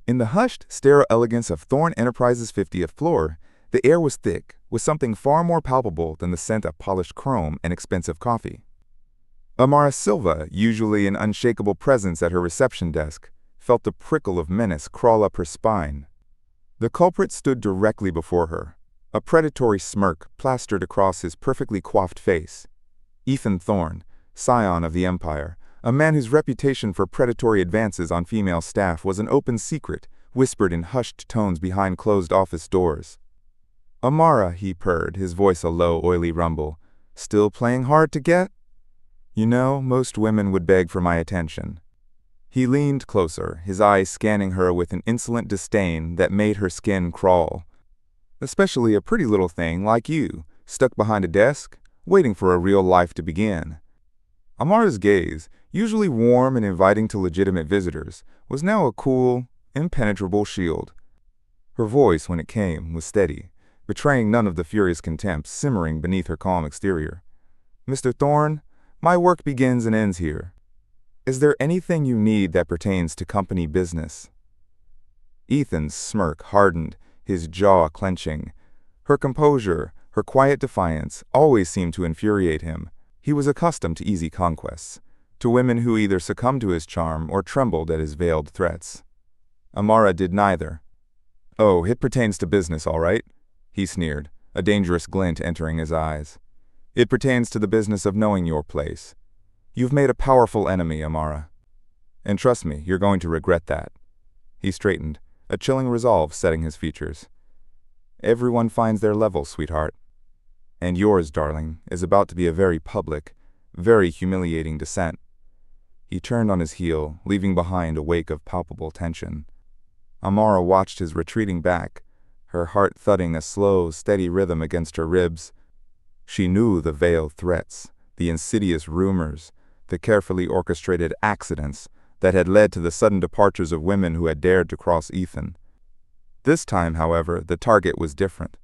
In the hushed, sterile elegance of Thorne Enterprises' 50th floor, the air was thick, with something far more palpable than the scent of polished chrome and expensive coffee. Amara Silva, usually an unshakable presence at her reception desk, felt the prickle of menace crawl up her spine. The culprit stood directly before her, a predatory smirk plastered across his perfectly coiffed face. Ethan Thorne, scion of the Empire, a man whose reputation for predatory advances on female staff was an open secret, whispered in hushed tones behind closed office doors. "Amara," he purred, his voice a low, oily rumble. "Still playing hard to get? You know, most women would beg for my attention." He leaned closer, his eyes scanning her with an insolent disdain that made her skin crawl. "Especially a pretty little thing like you, stuck behind a desk, waiting for a real life to begin." Amara's gaze, usually warm and inviting to legitimate visitors, was now a cool, impenetrable shield. Her voice, when it came, was steady, betraying none of the furious contempt simmering beneath her calm exterior. "Mr. Thorne, my work begins and ends here. Is there anything you need that pertains to company business?" Ethan's smirk hardened, his jaw clenching. Her composure, her quiet defiance, always seemed to infuriate him. He was accustomed to easy conquests, to women who either succumbed to his charm or trembled at his veiled threats. Amara did neither. "Oh, it pertains to business, all right," he sneered, a dangerous glint entering his eyes. "It pertains to the business of knowing your place. You've made a powerful enemy, Amara. And trust me, you're going to regret that." He straightened, a chilling resolve setting his features. "Everyone finds their level, sweetheart. And yours, darling, is about to be a very public, very humiliating descent." He turned on his heel, leaving behind a wake of palpable tension. Amara watched his retreating back, her heart thudding a slow, steady rhythm against her ribs. She knew the veiled threats, the insidious rumors, the carefully orchestrated accidents that had led to the sudden departures of women who had dared to cross Ethan. This time, however, the target was different.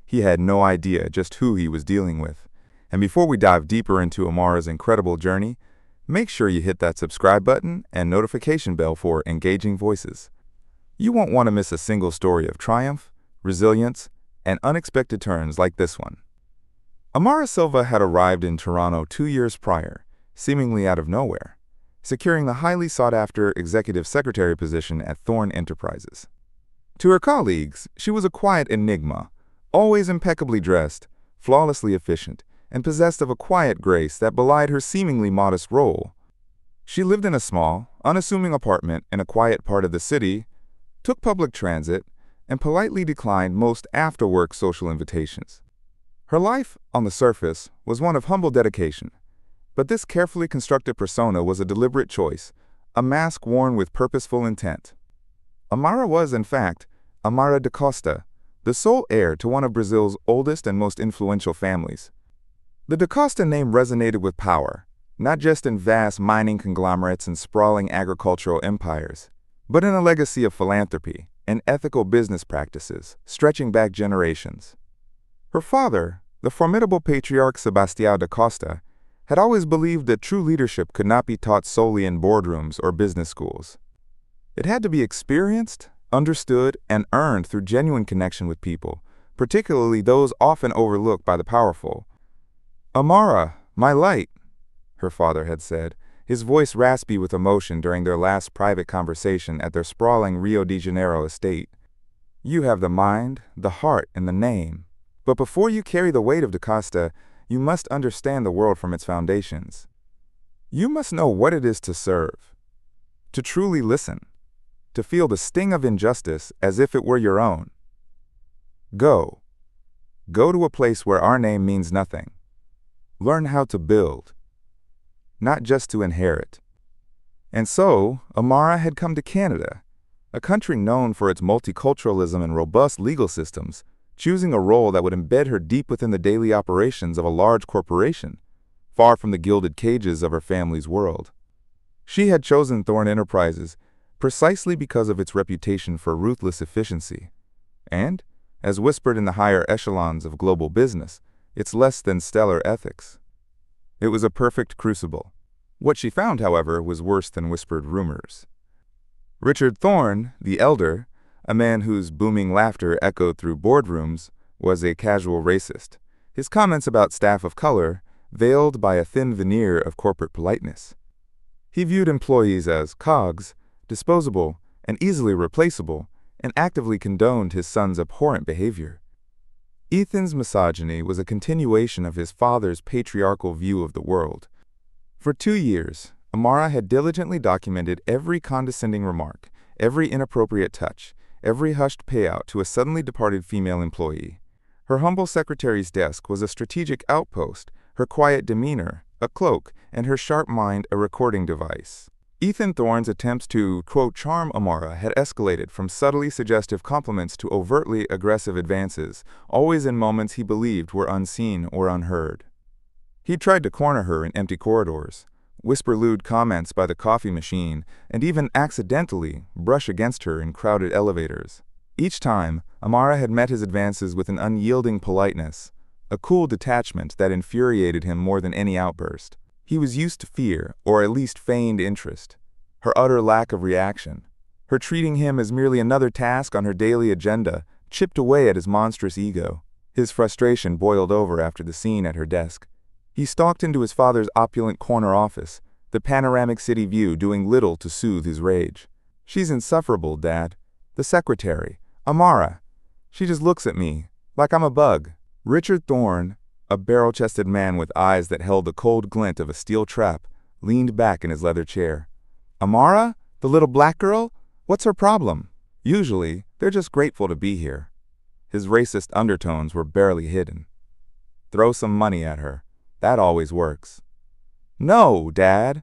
He had no idea just who he was dealing with. And before we dive deeper into Amara's incredible journey, make sure you hit that subscribe button and notification bell for engaging voices. You won't want to miss a single story of triumph, resilience, and unexpected turns like this one. Amara Silva had arrived in Toronto 2 years prior, seemingly out of nowhere, securing the highly sought-after executive secretary position at Thorne Enterprises. To her colleagues, she was a quiet enigma, always impeccably dressed, flawlessly efficient, and possessed of a quiet grace that belied her seemingly modest role. She lived in a small, unassuming apartment in a quiet part of the city, took public transit, and politely declined most after-work social invitations. Her life, on the surface, was one of humble dedication, but this carefully constructed persona was a deliberate choice, a mask worn with purposeful intent. Amara was, in fact, Amara da Costa, the sole heir to one of Brazil's oldest and most influential families. The da Costa name resonated with power, not just in vast mining conglomerates and sprawling agricultural empires, but in a legacy of philanthropy and ethical business practices stretching back generations. Her father, the formidable patriarch Sebastião da Costa, had always believed that true leadership could not be taught solely in boardrooms or business schools. It had to be experienced, understood, and earned through genuine connection with people, particularly those often overlooked by the powerful. "Amara, my light," her father had said, his voice raspy with emotion during their last private conversation at their sprawling Rio de Janeiro estate. "You have the mind, the heart, and the name. But before you carry the weight of da Costa, you must understand the world from its foundations. You must know what it is to serve, to truly listen, to feel the sting of injustice as if it were your own. Go. Go to a place where our name means nothing. Learn how to build, not just to inherit." And so, Amara had come to Canada, a country known for its multiculturalism and robust legal systems, choosing a role that would embed her deep within the daily operations of a large corporation, far from the gilded cages of her family's world. She had chosen Thorne Enterprises precisely because of its reputation for ruthless efficiency, and, as whispered in the higher echelons of global business, its less than stellar ethics. It was a perfect crucible. What she found, however, was worse than whispered rumors. Richard Thorne, the elder, a man whose booming laughter echoed through boardrooms, was a casual racist. His comments about staff of color veiled by a thin veneer of corporate politeness. He viewed employees as cogs, disposable, and easily replaceable, and actively condoned his son's abhorrent behavior. Ethan's misogyny was a continuation of his father's patriarchal view of the world. For 2 years, Amara had diligently documented every condescending remark, every inappropriate touch, every hushed payout to a suddenly departed female employee. Her humble secretary's desk was a strategic outpost, her quiet demeanor a cloak, and her sharp mind a recording device. Ethan Thorne's attempts to, quote, charm Amara had escalated from subtly suggestive compliments to overtly aggressive advances, always in moments he believed were unseen or unheard. He tried to corner her in empty corridors, whisper lewd comments by the coffee machine, and even accidentally brush against her in crowded elevators. Each time, Amara had met his advances with an unyielding politeness, a cool detachment that infuriated him more than any outburst. He was used to fear, or at least feigned interest, her utter lack of reaction. Her treating him as merely another task on her daily agenda chipped away at his monstrous ego. His frustration boiled over after the scene at her desk. He stalked into his father's opulent corner office, the panoramic city view doing little to soothe his rage. "She's insufferable, Dad. The secretary, Amara. She just looks at me, like I'm a bug." Richard Thorne, a barrel-chested man with eyes that held the cold glint of a steel trap, leaned back in his leather chair. "Amara? The little black girl? What's her problem? Usually, they're just grateful to be here." His racist undertones were barely hidden. "Throw some money at her. That always works." "No, Dad."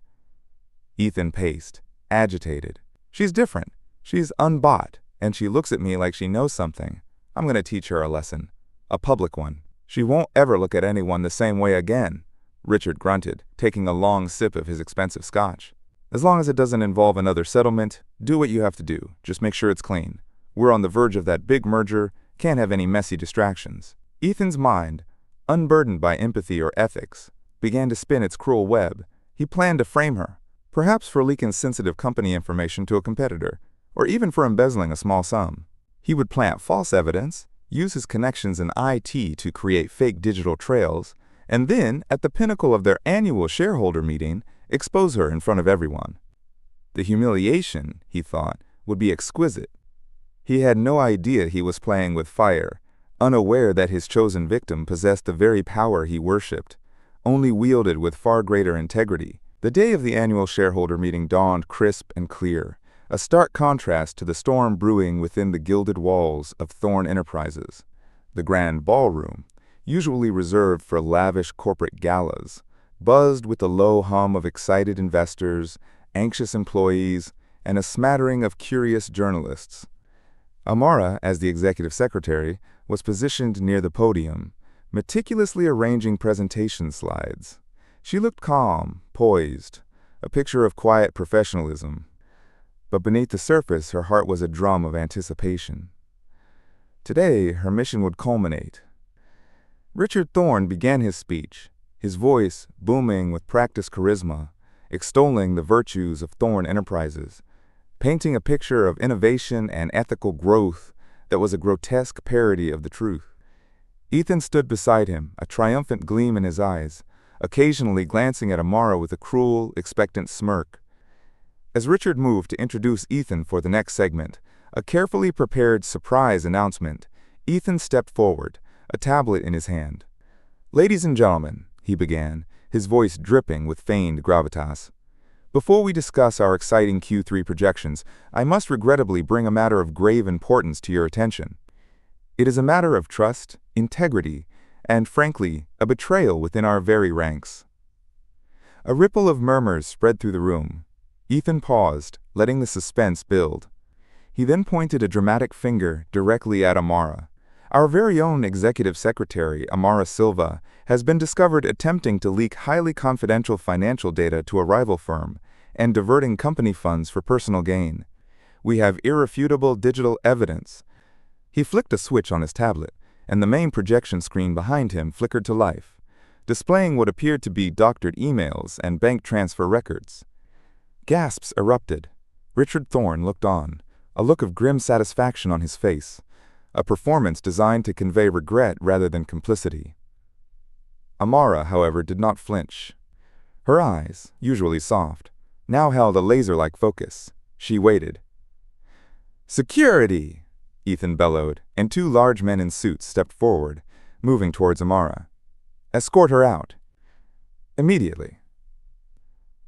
Ethan paced, agitated. "She's different. She's unbought, and she looks at me like she knows something. I'm going to teach her a lesson. A public one. She won't ever look at anyone the same way again." Richard grunted, taking a long sip of his expensive scotch. "As long as it doesn't involve another settlement, do what you have to do. Just make sure it's clean. We're on the verge of that big merger, can't have any messy distractions." Ethan's mind, unburdened by empathy or ethics, began to spin its cruel web. He planned to frame her, perhaps for leaking sensitive company information to a competitor, or even for embezzling a small sum. He would plant false evidence, use his connections in IT to create fake digital trails, and then, at the pinnacle of their annual shareholder meeting, expose her in front of everyone. The humiliation, he thought, would be exquisite. He had no idea he was playing with fire, unaware that his chosen victim possessed the very power he worshipped, only wielded with far greater integrity. The day of the annual shareholder meeting dawned crisp and clear, a stark contrast to the storm brewing within the gilded walls of Thorne Enterprises. The grand ballroom, usually reserved for lavish corporate galas, buzzed with the low hum of excited investors, anxious employees, and a smattering of curious journalists. Amara, as the executive secretary, was positioned near the podium, meticulously arranging presentation slides. She looked calm, poised, a picture of quiet professionalism. But beneath the surface, her heart was a drum of anticipation. Today, her mission would culminate. Richard Thorne began his speech, his voice booming with practiced charisma, extolling the virtues of Thorne Enterprises, painting a picture of innovation and ethical growth that was a grotesque parody of the truth. Ethan stood beside him, a triumphant gleam in his eyes, occasionally glancing at Amara with a cruel, expectant smirk. As Richard moved to introduce Ethan for the next segment, a carefully prepared surprise announcement, Ethan stepped forward, a tablet in his hand. "Ladies and gentlemen," he began, his voice dripping with feigned gravitas, "before we discuss our exciting Q3 projections, I must regrettably bring a matter of grave importance to your attention. It is a matter of trust, integrity, and, frankly, a betrayal within our very ranks." A ripple of murmurs spread through the room. Ethan paused, letting the suspense build. He then pointed a dramatic finger directly at Amara. "Our very own executive secretary, Amara Silva, has been discovered attempting to leak highly confidential financial data to a rival firm and diverting company funds for personal gain. We have irrefutable digital evidence." He flicked a switch on his tablet, and the main projection screen behind him flickered to life, displaying what appeared to be doctored emails and bank transfer records. Gasps erupted. Richard Thorne looked on, a look of grim satisfaction on his face, a performance designed to convey regret rather than complicity. Amara, however, did not flinch. Her eyes, usually soft, now held a laser-like focus. She waited. "Security!" Ethan bellowed, and two large men in suits stepped forward, moving towards Amara. "Escort her out." "Immediately."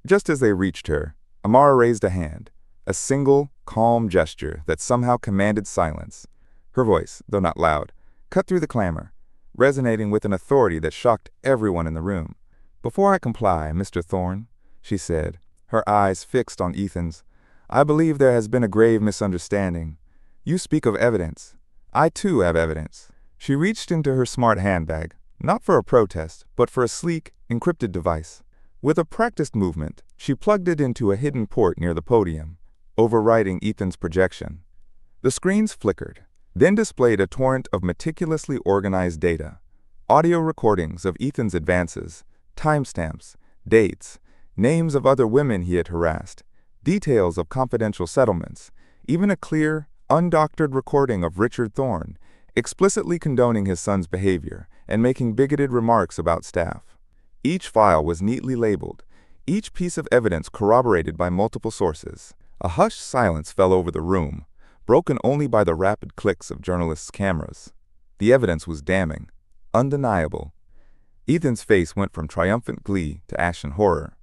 Just as they reached her, Amara raised a hand, a single, calm gesture that somehow commanded silence. Her voice, though not loud, cut through the clamor, resonating with an authority that shocked everyone in the room. "Before I comply, Mr. Thorne," she said, her eyes fixed on Ethan's, "I believe there has been a grave misunderstanding. You speak of evidence. I too have evidence." She reached into her smart handbag, not for a protest, but for a sleek, encrypted device. With a practiced movement, she plugged it into a hidden port near the podium, overriding Ethan's projection. The screens flickered, then displayed a torrent of meticulously organized data, audio recordings of Ethan's advances, timestamps, dates, names of other women he had harassed, details of confidential settlements, even a clear, undoctored recording of Richard Thorne, explicitly condoning his son's behavior and making bigoted remarks about staff. Each file was neatly labeled, each piece of evidence corroborated by multiple sources. A hushed silence fell over the room, broken only by the rapid clicks of journalists' cameras. The evidence was damning, undeniable. Ethan's face went from triumphant glee to ashen horror.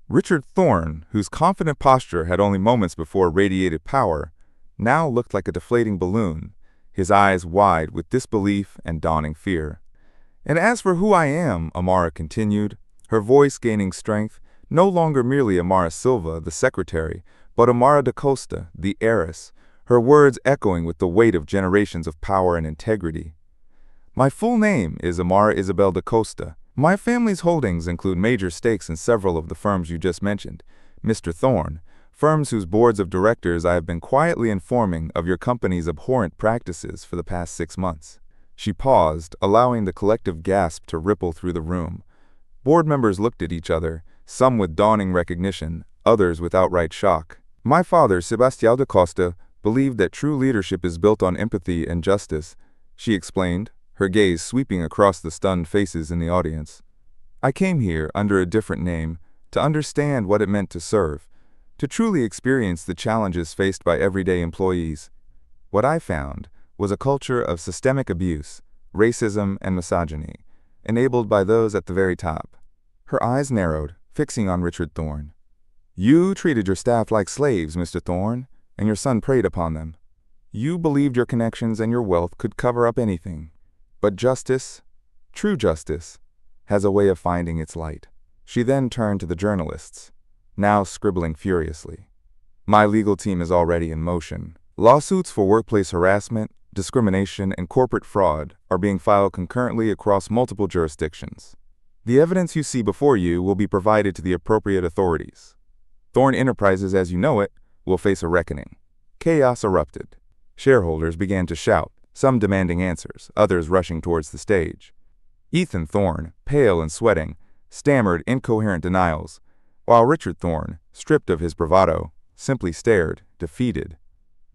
Richard Thorne, whose confident posture had only moments before radiated power, now looked like a deflating balloon, his eyes wide with disbelief and dawning fear. "And as for who I am," Amara continued, her voice gaining strength, no longer merely Amara Silva, the secretary, but Amara da Costa, the heiress, her words echoing with the weight of generations of power and integrity. "My full name is Amara Isabel da Costa. My family's holdings include major stakes in several of the firms you just mentioned, Mr. Thorne, firms whose boards of directors I have been quietly informing of your company's abhorrent practices for the past 6 months." She paused, allowing the collective gasp to ripple through the room. Board members looked at each other, some with dawning recognition, others with outright shock. "My father, Sebastião da Costa, believed that true leadership is built on empathy and justice," she explained, her gaze sweeping across the stunned faces in the audience. "I came here under a different name to understand what it meant to serve, to truly experience the challenges faced by everyday employees. What I found was a culture of systemic abuse, racism, and misogyny, enabled by those at the very top." Her eyes narrowed, fixing on Richard Thorne. "You treated your staff like slaves, Mr. Thorne, and your son preyed upon them. You believed your connections and your wealth could cover up anything. But justice, true justice, has a way of finding its light." She then turned to the journalists, now scribbling furiously. "My legal team is already in motion. Lawsuits for workplace harassment, discrimination, and corporate fraud are being filed concurrently across multiple jurisdictions. The evidence you see before you will be provided to the appropriate authorities. Thorne Enterprises, as you know it, will face a reckoning." Chaos erupted. Shareholders began to shout, some demanding answers, others rushing towards the stage. Ethan Thorne, pale and sweating, stammered incoherent denials, while Richard Thorne, stripped of his bravado, simply stared, defeated.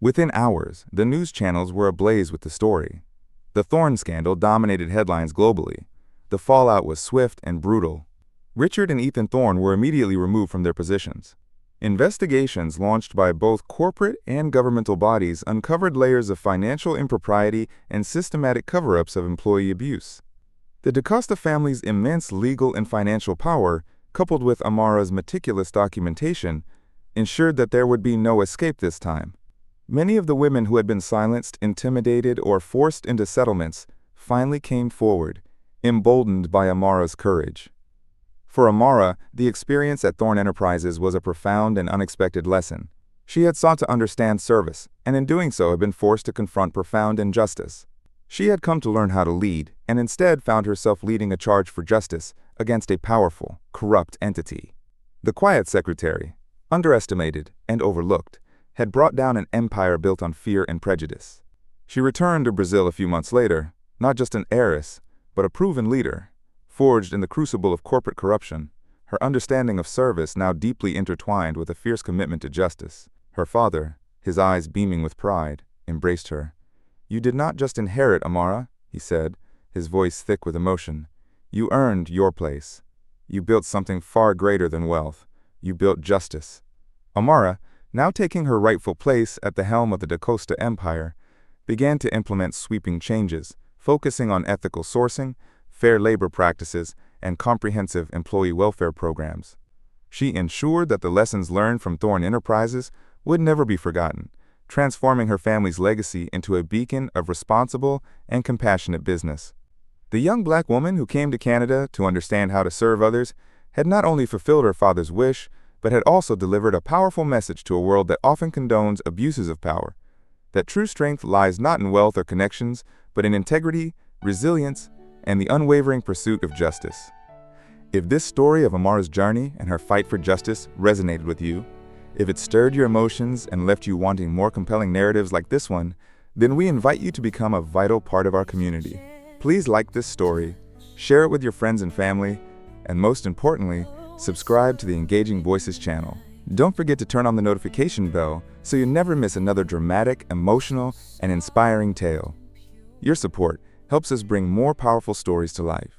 Within hours, the news channels were ablaze with the story. The Thorne scandal dominated headlines globally. The fallout was swift and brutal. Richard and Ethan Thorne were immediately removed from their positions. Investigations launched by both corporate and governmental bodies uncovered layers of financial impropriety and systematic cover-ups of employee abuse. The Da Costa family's immense legal and financial power, coupled with Amara's meticulous documentation, ensured that there would be no escape this time. Many of the women who had been silenced, intimidated, or forced into settlements finally came forward, emboldened by Amara's courage. For Amara, the experience at Thorne Enterprises was a profound and unexpected lesson. She had sought to understand service, and in doing so had been forced to confront profound injustice. She had come to learn how to lead, and instead found herself leading a charge for justice against a powerful, corrupt entity. The quiet secretary, underestimated and overlooked, had brought down an empire built on fear and prejudice. She returned to Brazil a few months later, not just an heiress, but a proven leader, forged in the crucible of corporate corruption, her understanding of service now deeply intertwined with a fierce commitment to justice. Her father, his eyes beaming with pride, embraced her. "You did not just inherit, Amara," he said, his voice thick with emotion. "You earned your place. You built something far greater than wealth. You built justice." Amara, now taking her rightful place at the helm of the Da Costa Empire, began to implement sweeping changes, focusing on ethical sourcing, fair labor practices, and comprehensive employee welfare programs. She ensured that the lessons learned from Thorn Enterprises would never be forgotten, transforming her family's legacy into a beacon of responsible and compassionate business. The young black woman who came to Canada to understand how to serve others had not only fulfilled her father's wish, but had also delivered a powerful message to a world that often condones abuses of power, that true strength lies not in wealth or connections, but in integrity, resilience, and the unwavering pursuit of justice. If this story of Amara's journey and her fight for justice resonated with you, if it stirred your emotions and left you wanting more compelling narratives like this one, then we invite you to become a vital part of our community. Please like this story, share it with your friends and family, and most importantly, subscribe to the Engaging Voices channel. Don't forget to turn on the notification bell so you never miss another dramatic, emotional, and inspiring tale. Your support helps us bring more powerful stories to life.